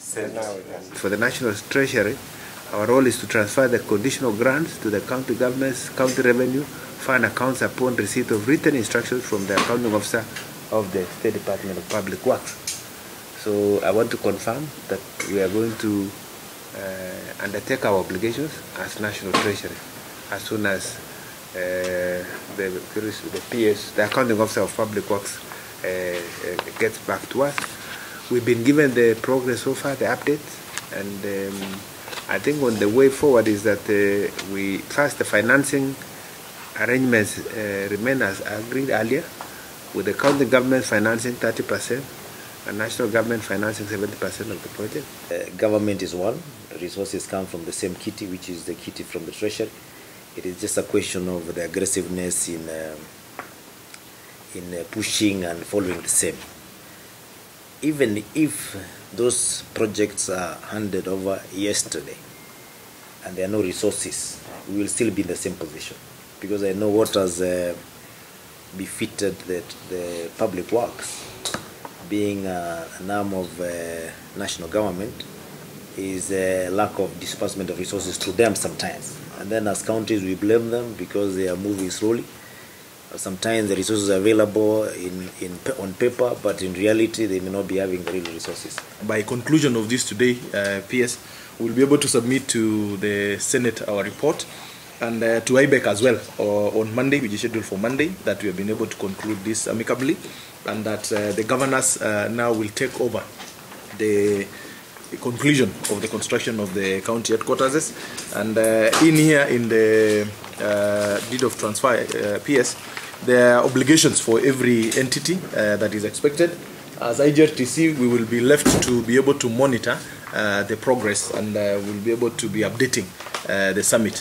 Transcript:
For the National Treasury, our role is to transfer the conditional grants to the county governments, county revenue, fund accounts upon receipt of written instructions from the accounting officer of the State Department of Public Works. So I want to confirm that we are going to undertake our obligations as National Treasury as soon as the PS, the accounting officer of Public Works, gets back to us. We've been given the progress so far, the updates, and I think on the way forward is that we first the financing arrangements remain as agreed earlier, with the county government financing 30% and national government financing 70% of the project. Government is one. The resources come from the same kitty, which is the kitty from the Treasury. It is just a question of the aggressiveness in pushing and following the same. Even if those projects are handed over yesterday and there are no resources, we will still be in the same position, because I know what has befitted the public works, being an arm of national government, is a lack of disbursement of resources to them sometimes. And then as counties, we blame them because they are moving slowly. Sometimes the resources are available on paper, but in reality they may not be having the real resources. By conclusion of this today, PS will be able to submit to the Senate our report, and to IBEC as well on Monday, which is scheduled for Monday, that we have been able to conclude this amicably, and that the governors now will take over the conclusion of the construction of the county headquarters. And in here, in the deed of transfer, PS, there are obligations for every entity that is expected. As IGRTC, we will be left to be able to monitor the progress, and we'll be able to be updating the summit.